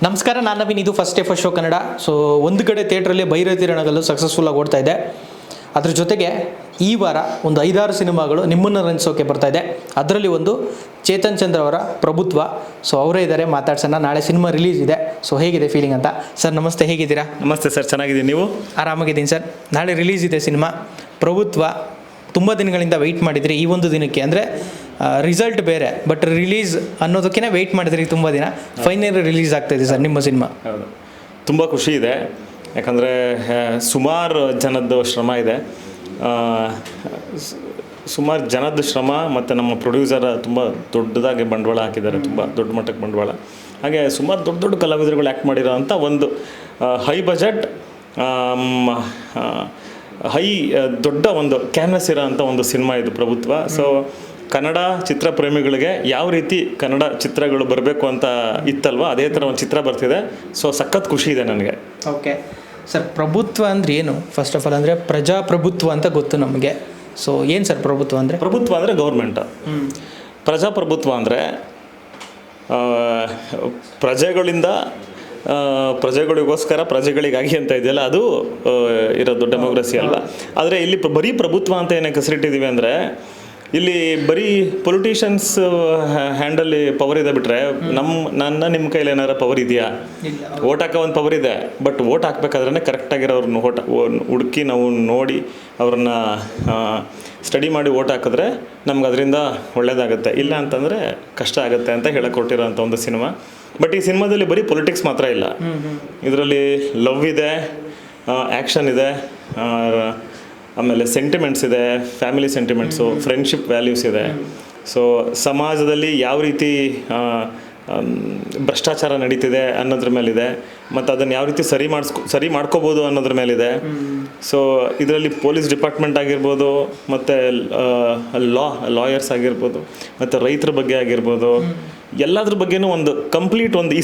ನಮಸ್ಕಾರ, ನಾನು ನವೀನ್. ಇದು first day first show Kannada. So ಒಂದು ಕಡೆ ಥಿಯೇಟ್ರಲ್ಲಿ ಭೈರತಿ ರಣಗಲ್ಲು ಸಕ್ಸಸ್ಫುಲ್ಲಾಗಿ ಓಡ್ತಾ ಇದೆ. ಅದ್ರ ಜೊತೆಗೆ ಈ ವಾರ ಒಂದು 5-6 ಸಿನಿಮಾಗಳು ನಿಮ್ಮನ್ನು ರಂಜಿಸೋಕೆ ಬರ್ತಾ ಇದೆ. ಅದರಲ್ಲಿ ಒಂದು ಚೇತನ್ ಚಂದ್ರ ಅವರ ಪ್ರಭುತ್ವ. ಸೊ ಅವರೇ ಇದ್ದಾರೆ, ಮಾತಾಡ್ಸೋಣ. ನಾಳೆ ಸಿನಿಮಾ ರಿಲೀಸ್ ಇದೆ. ಸೊ ಹೇಗಿದೆ ಫೀಲಿಂಗ್ ಅಂತ? ಸರ್ ನಮಸ್ತೆ, ಹೇಗಿದ್ದೀರಾ? ನಮಸ್ತೆ ಸರ್, ಚೆನ್ನಾಗಿದ್ದೀನಿ. ನೀವು? ಆರಾಮಾಗಿದ್ದೀನಿ ಸರ್. ನಾಳೆ ರಿಲೀಸ್ ಇದೆ ಸಿನಿಮಾ ಪ್ರಭುತ್ವ. ತುಂಬ ದಿನಗಳಿಂದ ವೆಯ್ಟ್ ಮಾಡಿದ್ರಿ ಈ ಒಂದು ದಿನಕ್ಕೆ. ಅಂದರೆ ರಿಸಲ್ಟ್ ಬೇರೆ, ಬಟ್ ರಿಲೀಸ್ ಅನ್ನೋದಕ್ಕಿಂತ ವೆಯ್ಟ್ ಮಾಡಿದ್ರಿ ತುಂಬ ದಿನ. ಫೈನಲ್ ರಿಲೀಸ್ ಆಗ್ತಾಯಿದೆ ಸರ್ ನಿಮ್ಮ ಸಿನಿಮಾ. ಹೌದು, ತುಂಬ ಖುಷಿ ಇದೆ. ಯಾಕಂದರೆ ಸುಮಾರು ಜನದ್ದು ಶ್ರಮ ಇದೆ. ಸುಮಾರು ಜನದ ಶ್ರಮ ಮತ್ತು ನಮ್ಮ ಪ್ರೊಡ್ಯೂಸರ್ ತುಂಬ ದೊಡ್ಡದಾಗಿ ಬಂಡವಾಳ ಹಾಕಿದ್ದಾರೆ, ತುಂಬ ದೊಡ್ಡ ಮಟ್ಟಕ್ಕೆ ಬಂಡವಾಳ. ಹಾಗೆ ಸುಮಾರು ದೊಡ್ಡ ದೊಡ್ಡ ಕಲಾವಿದರುಗಳು ಆ್ಯಕ್ಟ್ ಮಾಡಿರೋ ಅಂಥ ಒಂದು ಹೈ ಬಜೆಟ್, ದೊಡ್ಡ ಒಂದು ಕ್ಯಾನ್ವಸ್ ಇರೋ ಅಂಥ ಒಂದು ಸಿನಿಮಾ ಇದು ಪ್ರಭುತ್ವ. ಸೊ ಕನ್ನಡ ಚಿತ್ರ ಪ್ರೇಮಿಗಳಿಗೆ ಯಾವ ರೀತಿ ಕನ್ನಡ ಚಿತ್ರಗಳು ಬರಬೇಕು ಅಂತ ಇತ್ತಲ್ವ, ಅದೇ ಥರ ಒಂದು ಚಿತ್ರ ಬರ್ತಿದೆ. ಸೊ ಸಖತ್ ಖುಷಿ ಇದೆ ನನಗೆ. ಓಕೆ ಸರ್, ಪ್ರಭುತ್ವ ಅಂದರೆ ಏನು? ಫಸ್ಟ್ ಆಫ್ ಆಲ್ ಅಂದರೆ ಪ್ರಜಾಪ್ರಭುತ್ವ ಅಂತ ಗೊತ್ತು ನಮಗೆ. ಸೊ ಏನು ಸರ್ ಪ್ರಭುತ್ವ ಅಂದರೆ? ಪ್ರಭುತ್ವ ಅಂದರೆ ಗೌರ್ಮೆಂಟ್. ಪ್ರಜಾಪ್ರಭುತ್ವ ಅಂದರೆ ಪ್ರಜೆಗಳಿಂದ ಪ್ರಜೆಗಳಿಗೋಸ್ಕರ ಪ್ರಜೆಗಳಿಗಾಗಿ ಅಂತ ಇದೆಯಲ್ಲ, ಅದು ಇರೋದು ಡೆಮೋಕ್ರಸಿ ಅಲ್ವಾ. ಆದರೆ ಇಲ್ಲಿ ಬರೀ ಪ್ರಭುತ್ವ ಅಂತ ಏನಕ್ಕೆ ಹೆಸರಿಟ್ಟಿದ್ದೀವಿ ಅಂದರೆ, ಇಲ್ಲಿ ಬರೀ ಪೊಲಿಟಿಷಿಯನ್ಸ್ ಹ್ಯಾಂಡಲ್ಲಿ ಪವರ್ ಇದೆ ಬಿಟ್ಟರೆ ನಿಮ್ಮ ಕೈಲಿ ಏನಾರ ಪವರ್ ಇದೆಯಾ? ಓಟ್ ಹಾಕೋ ಒಂದು ಪವರ್ ಇದೆ, ಬಟ್ ಓಟ್ ಹಾಕ್ಬೇಕಾದ್ರೆ ಕರೆಕ್ಟಾಗಿರೋರನ್ನ ಹುಡುಕಿ ನಾವು ನೋಡಿ ಅವ್ರನ್ನ ಸ್ಟಡಿ ಮಾಡಿ ಓಟ್ ಹಾಕಿದ್ರೆ ನಮ್ಗೆ ಅದರಿಂದ ಒಳ್ಳೇದಾಗುತ್ತೆ. ಇಲ್ಲ ಅಂತಂದರೆ ಕಷ್ಟ ಆಗುತ್ತೆ ಅಂತ ಹೇಳಕ್ಕೆ ಕೊಟ್ಟಿರೋ ಅಂಥ ಒಂದು ಸಿನಿಮಾ. ಬಟ್ ಈ ಸಿನಿಮಾದಲ್ಲಿ ಬರೀ ಪೊಲಿಟಿಕ್ಸ್ ಮಾತ್ರ ಇಲ್ಲ, ಇದರಲ್ಲಿ ಲವ್ ಇದೆ, ಆ್ಯಕ್ಷನ್ ಇದೆ, ಆಮೇಲೆ ಸೆಂಟಿಮೆಂಟ್ಸ್ ಇದೆ, ಫ್ಯಾಮಿಲಿ ಸೆಂಟಿಮೆಂಟ್ಸು, ಫ್ರೆಂಡ್ಶಿಪ್ ವ್ಯಾಲ್ಯೂಸ್ ಇದೆ. ಸೊ ಸಮಾಜದಲ್ಲಿ ಯಾವ ರೀತಿ ಭ್ರಷ್ಟಾಚಾರ ನಡೀತಿದೆ ಅನ್ನೋದ್ರ ಮೇಲಿದೆ, ಮತ್ತು ಅದನ್ನು ಯಾವ ರೀತಿ ಸರಿ ಮಾಡ್ಕೋಬೋದು ಅನ್ನೋದ್ರ ಮೇಲಿದೆ. ಸೊ ಇದರಲ್ಲಿ ಪೊಲೀಸ್ ಡಿಪಾರ್ಟ್ಮೆಂಟ್ ಆಗಿರ್ಬೋದು, ಮತ್ತು ಲಾಯರ್ಸ್ ಆಗಿರ್ಬೋದು, ಮತ್ತು ರೈತರ ಬಗ್ಗೆ ಆಗಿರ್ಬೋದು, ಎಲ್ಲದ್ರ ಬಗ್ಗೆನೂ ಒಂದು ಕಂಪ್ಲೀಟ್ ಒಂದು ಈ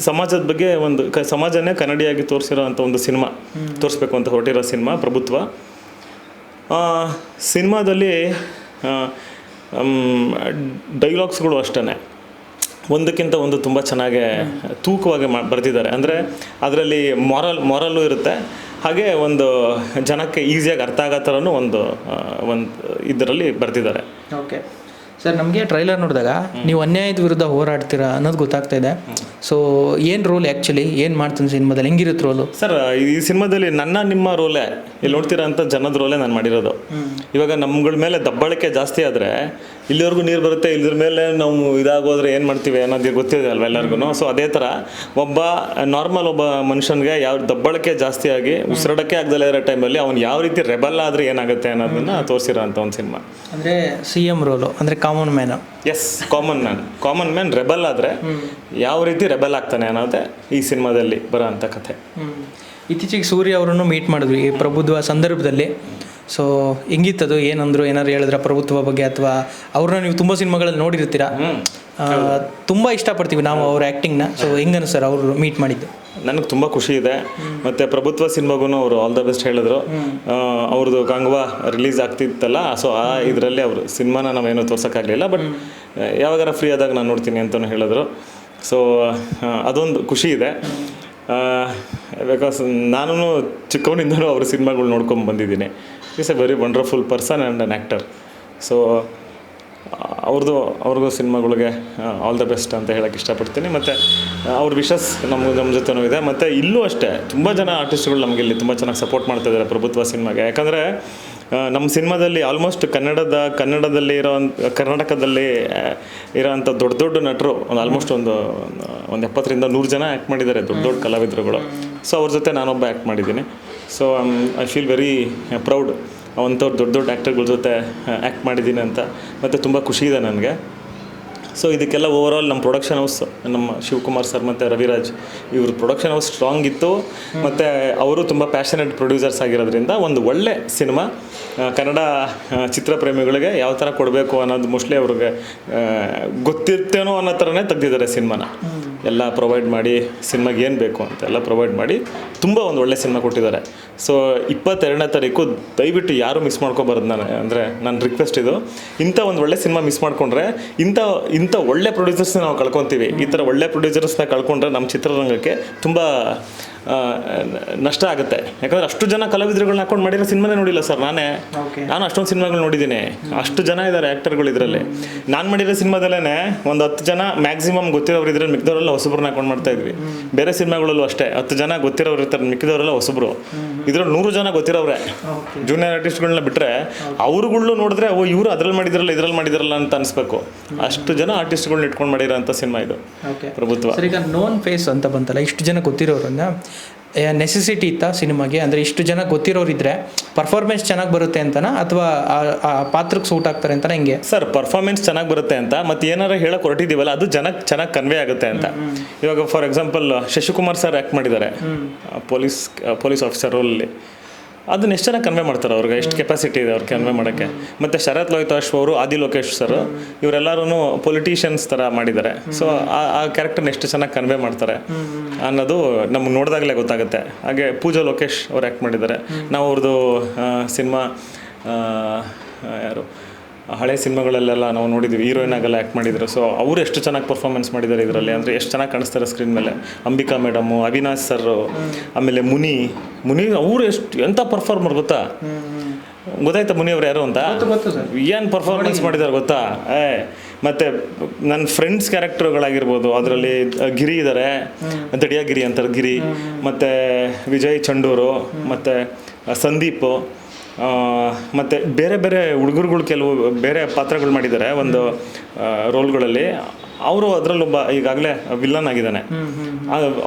ಸಮಾಜದ ಬಗ್ಗೆ ಒಂದು ಸಮಾಜನೇ ಕನ್ನಡಿಯಾಗಿ ತೋರಿಸಿರೋ ಅಂಥ ಒಂದು ಸಿನಿಮಾ ತೋರಿಸ್ಬೇಕು ಅಂತ ಹೊರಟಿರೋ ಸಿನಿಮಾ ಪ್ರಭುತ್ವ. ಸಿನಿಮಾದಲ್ಲಿ ಡೈಲಾಗ್ಸ್ಗಳು ಅಷ್ಟೇ ಒಂದಕ್ಕಿಂತ ಒಂದು ತುಂಬ ಚೆನ್ನಾಗಿ ತೂಕವಾಗಿ ಬರೆದಿದ್ದಾರೆ. ಅಂದರೆ ಅದರಲ್ಲಿ ಮಾರಲ್ಲು ಇರುತ್ತೆ, ಹಾಗೆ ಒಂದು ಜನಕ್ಕೆ ಈಸಿಯಾಗಿ ಅರ್ಥ ಆಗೋ ಥರನೂ ಒಂದು ಇದರಲ್ಲಿ ಬರೆದಿದ್ದಾರೆ. ಓಕೆ ಸರ್, ನಮಗೆ ಟ್ರೈಲರ್ ನೋಡಿದಾಗ ನೀವು ಅನ್ಯಾಯದ ವಿರುದ್ಧ ಹೋರಾಡ್ತೀರಾ ಅನ್ನೋದು ಗೊತ್ತಾಗ್ತಾ ಇದೆ. ಸೊ ಏನು ರೋಲ್ ಆ್ಯಕ್ಚುಲಿ ಏನು ಮಾಡ್ತೀನಿ ಸಿನಿಮಾದಲ್ಲಿ, ಹೆಂಗಿರುತ್ತೆ ರೋಲು? ಸರ್, ಈ ಸಿನಿಮಾದಲ್ಲಿ ನಿಮ್ಮ ರೋಲೇ ಇಲ್ಲಿ ನೋಡ್ತೀರಾ ಅಂತ ಜನದ ರೋಲೇ ನಾನು ಮಾಡಿರೋದು. ಇವಾಗ ನಮ್ಗಳ ಮೇಲೆ ದಬ್ಬಾಳಿಕೆ ಜಾಸ್ತಿ ಆದರೆ ಇಲ್ಲಿವರೆಗೂ ನೀರು ಬರುತ್ತೆ, ಇದ್ರ ಮೇಲೆ ನಾವು ಇದಾಗೋದ್ರೆ ಏನು ಮಾಡ್ತೀವಿ ಅನ್ನೋದು ಗೊತ್ತಿದೆ ಅಲ್ವ ಎಲ್ಲರಿಗೂ. ಸೊ ಅದೇ ಥರ ಒಬ್ಬ ಮನುಷ್ಯನಿಗೆ ಯಾವ ದಬ್ಬಾಳಿಕೆ ಜಾಸ್ತಿ ಆಗಿ ಉಸಿರಾಡೋಕ್ಕೆ ಆಗದಲ್ಲೇ ಇರೋ ಟೈಮಲ್ಲಿ ಅವ್ನು ಯಾವ ರೀತಿ ರೆಬಲ್ ಆದರೆ ಏನಾಗುತ್ತೆ ಅನ್ನೋದನ್ನು ತೋರಿಸಿರೋ ಅಂಥ ಒಂದು ಸಿನಿಮಾ. ಅಂದರೆ CM ರೋಲು, ಅಂದರೆ common man. Yes, common man rebel ಆದರೆ ಯಾವ ರೀತಿ ರೆಬಲ್ ಆಗ್ತಾನೆ ಅನ್ನೋದೇ ಈ ಸಿನಿಮಾದಲ್ಲಿ ಬರೋ ಅಂಥ ಕಥೆ. ಇತ್ತೀಚೆಗೆ ಸೂರ್ಯ ಅವರನ್ನು ಮೀಟ್ ಮಾಡಿದ್ವಿ ಈ ಪ್ರಭುತ್ವ ಸಂದರ್ಭದಲ್ಲಿ. ಸೊ ಹೆಂಗಿತ್ತದು? ಏನಂದ್ರು, ಏನಾದ್ರು ಹೇಳಿದ್ರ ಪ್ರಭುತ್ವ ಬಗ್ಗೆ? ಅಥವಾ ಅವ್ರನ್ನ ನೀವು ತುಂಬ ಸಿನಿಮಾಗಳಲ್ಲಿ ನೋಡಿರ್ತೀರಾ, ತುಂಬ ಇಷ್ಟಪಡ್ತೀವಿ ನಾವು ಅವ್ರ ಆ್ಯಕ್ಟಿಂಗ್ನ. ಸೊ ಹೆಂಗನು ಸರ್ ಅವರು ಮೀಟ್ ಮಾಡಿದ್ದು? ನನಗೆ ತುಂಬ ಖುಷಿ ಇದೆ. ಮತ್ತು ಪ್ರಭುತ್ವ ಸಿನಿಮಾಗೂ ಅವರು ಆಲ್ ದ ಬೆಸ್ಟ್ ಹೇಳಿದ್ರು. ಅವ್ರದ್ದು ಗಂಗವಾ ರಿಲೀಸ್ ಆಗ್ತಿತ್ತಲ್ಲ, ಸೊ ಆ ಇದರಲ್ಲಿ ಅವರು ಸಿನಿಮಾನ ನಾವೇನೂ ತೋರ್ಸೋಕ್ಕಾಗಲಿಲ್ಲ, ಬಟ್ ಯಾವಾಗಾರ ಫ್ರೀ ಆದಾಗ ನಾನು ನೋಡ್ತೀನಿ ಅಂತಲೂ ಹೇಳಿದ್ರು. ಸೊ ಅದೊಂದು ಖುಷಿ ಇದೆ. ಬಿಕಾಸ್ ನಾನು ಚಿಕ್ಕವನಿಂದಲೂ ಅವ್ರ ಸಿನಿಮಾಗಳು ನೋಡ್ಕೊಂಡು ಬಂದಿದ್ದೀನಿ. Is A very wonderful person and an actor. So ಅವ್ರಿಗೂ ಸಿನಿಮಾಗಳಿಗೆ ಆಲ್ ದ ಬೆಸ್ಟ್ ಅಂತ ಹೇಳೋಕ್ಕೆ ಇಷ್ಟಪಡ್ತೀನಿ. ಮತ್ತು ಅವ್ರ ವಿಶಸ್ ನಮ್ಮ ಜೊತೆನೂ ಇದೆ. ಮತ್ತು ಇಲ್ಲೂ ಅಷ್ಟೇ ತುಂಬ ಜನ ಆರ್ಟಿಸ್ಟ್ಗಳು ನಮಗೆ ಇಲ್ಲಿ ತುಂಬ ಚೆನ್ನಾಗಿ ಸಪೋರ್ಟ್ ಮಾಡ್ತಾಯಿದ್ದಾರೆ ಪ್ರಭುತ್ವ ಸಿನಿಮಾಗೆ. ಯಾಕಂದರೆ ನಮ್ಮ ಸಿನಿಮಾದಲ್ಲಿ ಆಲ್ಮೋಸ್ಟ್ ಕರ್ನಾಟಕದಲ್ಲಿ ಇರೋಂಥ ದೊಡ್ಡ ನಟರು ಆಲ್ಮೋಸ್ಟ್ ಒಂದು 70ರಿಂದ 100 ಜನ ಆ್ಯಕ್ಟ್ ಮಾಡಿದ್ದಾರೆ, ದೊಡ್ಡ ಕಲಾವಿದರುಗಳು. ಸೊ ಅವ್ರ ಜೊತೆ ನಾನೊಬ್ಬ ಆ್ಯಕ್ಟ್ ಮಾಡಿದ್ದೀನಿ. So I feel very proud ಅಂಥವ್ರು ದೊಡ್ಡ ಆ್ಯಕ್ಟರ್ಗಳ ಜೊತೆ ಆ್ಯಕ್ಟ್ ಮಾಡಿದ್ದೀನಿ ಅಂತ. ಮತ್ತು ತುಂಬ ಖುಷಿ ಇದೆ ನನಗೆ. ಸೊ ಇದಕ್ಕೆಲ್ಲ ಓವರಾಲ್ ನಮ್ಮ ಪ್ರೊಡಕ್ಷನ್ ಹೌಸ್, ನಮ್ಮ ಶಿವಕುಮಾರ್ ಸರ್ ಮತ್ತು ರವಿರಾಜ್ ಇವ್ರ ಪ್ರೊಡಕ್ಷನ್ ಹೌಸ್ ಸ್ಟ್ರಾಂಗ್ ಇತ್ತು. ಮತ್ತು ಅವರು ತುಂಬ ಪ್ಯಾಷನೇಟ್ ಪ್ರೊಡ್ಯೂಸರ್ಸ್ ಆಗಿರೋದ್ರಿಂದ ಒಂದು ಒಳ್ಳೆ ಸಿನಿಮಾ ಕನ್ನಡ ಚಿತ್ರಪ್ರೇಮಿಗಳಿಗೆ ಯಾವ ಥರ ಕೊಡಬೇಕು ಅನ್ನೋದು ಮೋಸ್ಟ್ಲಿ ಅವ್ರಿಗೆ ಗೊತ್ತಿರ್ತೇನೋ ಅನ್ನೋ ಥರನೇ ತೆಗ್ದಿದ್ದಾರೆ ಸಿನಿಮಾನ. ಎಲ್ಲ ಪ್ರೊವೈಡ್ ಮಾಡಿ ಸಿನಿಮಾಗೆ ಏನು ಬೇಕು ಅಂತೆಲ್ಲ ಪ್ರೊವೈಡ್ ಮಾಡಿ ತುಂಬ ಒಂದು ಒಳ್ಳೆ ಸಿನಿಮಾ ಕೊಟ್ಟಿದ್ದಾರೆ. ಸೊ 22ನೇ ತಾರೀಕು ದಯವಿಟ್ಟು ಯಾರು ಮಿಸ್ ಮಾಡ್ಕೊಬಾರ್ದು. ನಾನು ಅಂದರೆ ನನ್ನ ರಿಕ್ವೆಸ್ಟ್ ಇದು, ಇಂಥ ಒಂದು ಒಳ್ಳೆ ಸಿನಿಮಾ ಮಿಸ್ ಮಾಡಿಕೊಂಡ್ರೆ ಇಂಥ ಒಳ್ಳೆ ಪ್ರೊಡ್ಯೂಸರ್ಸ್ನ ನಾವು ಕಳ್ಕೊತೀವಿ. ಈ ಥರ ಒಳ್ಳೆ ಪ್ರೊಡ್ಯೂಸರ್ಸ್ನ ಕಳ್ಕೊಂಡ್ರೆ ನಮ್ಮ ಚಿತ್ರರಂಗಕ್ಕೆ ತುಂಬ ನಷ್ಟ ಆಗುತ್ತೆ. ಯಾಕಂದರೆ ಅಷ್ಟು ಜನ ಕಲಾವಿದರುಗಳನ್ನ ಹಾಕೊಂಡು ಮಾಡಿರೋ ಸಿನಿಮಾನೇ ನೋಡಿಲ್ಲ ಸರ್. ನಾನು ಅಷ್ಟೊಂದು ಸಿನಿಮಾಗಳು ನೋಡಿದ್ದೀನಿ. ಅಷ್ಟು ಜನ ಇದ್ದಾರೆ ಆ್ಯಕ್ಟರ್ಗಳು ಇದರಲ್ಲಿ. ನಾನು ಮಾಡಿರೋ ಸಿನಿಮಾದಲ್ಲೇ ಒಂದು 10 ಜನ ಮ್ಯಾಕ್ಸಿಮಮ್ ಗೊತ್ತಿರೋರು ಇದ್ರಲ್ಲಿ, ಮಿಕ್ಕಿದವರೆಲ್ಲ ಹೊಸಬ್ರನ್ನ ಹಾಕೊಂಡು ಮಾಡ್ತಾ ಇದ್ವಿ. ಬೇರೆ ಸಿನಿಮಾಗಳಲ್ಲೂ ಅಷ್ಟೇ 10 ಜನ ಗೊತ್ತಿರೋರು ಇರ್ತಾರೆ, ಮಿಕ್ಕಿದವರೆಲ್ಲ ಹೊಸಬ್ರು. ಇದ್ರಲ್ಲಿ 100 ಜನ ಗೊತ್ತಿರೋರೆ. ಜೂನಿಯರ್ ಆರ್ಟಿಸ್ಟ್ಗಳನ್ನ ಬಿಟ್ಟರೆ ಅವ್ರುಗಳು ನೋಡಿದ್ರೆ ಇವರು ಅದ್ರಲ್ಲಿ ಮಾಡಿದ್ರಲ್ಲ ಅಂತ ಅನಿಸ್ಬೇಕು. ಅಷ್ಟು ಜನ ಆರ್ಟಿಸ್ಟ್ಗಳನ್ನ ಇಟ್ಕೊಂಡು ಮಾಡಿರೋ ಅಂಥ ಸಿನಿಮಾ ಇದು ಪ್ರಭುತ್ವ. ಸರ್, ಈಗ ನೋನ್ ಫೇಸ್ ಅಂತ ಬಂತಲ್ಲ, ಇಷ್ಟು ಜನ ಗೊತ್ತಿರೋರನ್ನ ನೆಸೆಸಿಟಿ ಇತ್ತಾ ಸಿನಿಮಾಗೆ? ಅಂದರೆ ಇಷ್ಟು ಜನ ಗೊತ್ತಿರೋರಿದ್ರೆ ಪರ್ಫಾರ್ಮೆನ್ಸ್ ಚೆನ್ನಾಗಿ ಬರುತ್ತೆ ಅಂತನಾ, ಅಥವಾ ಆ ಪಾತ್ರಕ್ಕೆ ಸೂಟ್ ಆಗ್ತಾರೆ ಅಂತನಾ? ಹೆಂಗೆ ಸರ್, ಪರ್ಫಾರ್ಮೆನ್ಸ್ ಚೆನ್ನಾಗಿ ಬರುತ್ತೆ ಅಂತ ಮತ್ತೆ ಏನಾರು ಹೇಳಕ್ಕೆ ಹೊರಟಿದ್ದೀವಲ್ಲ ಅದು ಜನಕ್ಕೆ ಚೆನ್ನಾಗಿ ಕನ್ವೆ ಆಗುತ್ತೆ ಅಂತ. ಇವಾಗ for example Shashikumar sir act ಮಾಡಿದ್ದಾರೆ ಪೊಲೀಸ್ ಆಫೀಸರ್ ರೋಲಲ್ಲಿ. ಅದನ್ನ ಎಷ್ಟು ಚೆನ್ನಾಗಿ ಕನ್ವೆ ಮಾಡ್ತಾರೆ, ಅವ್ರಿಗೆ ಎಷ್ಟು ಕೆಪಾಸಿಟಿ ಇದೆ ಅವ್ರಿಗೆ ಕನ್ವೆ ಮಾಡೋಕ್ಕೆ. ಮತ್ತು ಶರತ್ ಲೋಹಿತಾಶ್ ಅವರು, ಆದಿ ಲೋಕೇಶ್ ಸರ್, ಇವರೆಲ್ಲರೂ ಪೊಲಿಟಿಷಿಯನ್ಸ್ ಥರ ಮಾಡಿದ್ದಾರೆ. ಸೊ ಆ ಕ್ಯಾರೆಕ್ಟರ್ನ ಎಷ್ಟು ಚೆನ್ನಾಗಿ ಕನ್ವೆ ಮಾಡ್ತಾರೆ ಅನ್ನೋದು ನಮ್ಗೆ ನೋಡಿದಾಗಲೇ ಗೊತ್ತಾಗುತ್ತೆ. ಹಾಗೆ ಪೂಜಾ ಲೋಕೇಶ್ ಅವ್ರು ಆ್ಯಕ್ಟ್ ಮಾಡಿದ್ದಾರೆ. ನಾವು ಅವ್ರದ್ದು ಸಿನಿಮಾ ಯಾರು ಹಳೆ ಸಿನಿಮಾಗಳಲ್ಲೆಲ್ಲ ನಾವು ನೋಡಿದ್ವಿ, ಹೀರೋಯಿನ್ ಆಗೆಲ್ಲ ಆ್ಯಕ್ಟ್ ಮಾಡಿದ್ರು. ಸೊ ಅವರು ಎಷ್ಟು ಚೆನ್ನಾಗಿ ಪರ್ಫಾರ್ಮೆನ್ಸ್ ಮಾಡಿದ್ದಾರೆ ಇದರಲ್ಲಿ, ಅಂದರೆ ಎಷ್ಟು ಚೆನ್ನಾಗಿ ಕಾಣಿಸ್ತಾರೆ ಸ್ಕ್ರೀನ್ ಮೇಲೆ. ಅಂಬಿಕಾ ಮೇಡಮು, ಅವಿನಾಶ್ ಸರ್, ಆಮೇಲೆ ಮುನಿ ಅವರು ಎಂಥ ಪರ್ಫಾರ್ಮರ್ ಗೊತ್ತಾಯ್ತಾ ಮುನಿ ಅವ್ರು ಯಾರು ಅಂತ? ಏನು ಪರ್ಫಾರ್ಮೆನ್ಸ್ ಮಾಡಿದ್ದಾರೆ ಗೊತ್ತಾ? ಮತ್ತು ನನ್ನ ಫ್ರೆಂಡ್ಸ್ ಕ್ಯಾರೆಕ್ಟರ್ಗಳಾಗಿರ್ಬೋದು, ಅದರಲ್ಲಿ ಗಿರಿ ಇದ್ದಾರೆ, ದಡಿಯಾ ಗಿರಿ ಅಂತಾರೆ ಗಿರಿ, ಮತ್ತು ವಿಜಯ್ ಚಂಡೂರು, ಮತ್ತು ಸಂದೀಪ್, ಮತ್ತು ಬೇರೆ ಬೇರೆ ಹುಡುಗರುಗಳು ಕೆಲವು ಬೇರೆ ಪಾತ್ರಗಳು ಮಾಡಿದ್ದಾರೆ ಒಂದು ರೋಲ್ಗಳಲ್ಲಿ. ಅವರು ಅದರಲ್ಲೊಬ್ಬ ಈಗಾಗಲೇ ವಿಲ್ಲನ್ ಆಗಿದ್ದಾನೆ.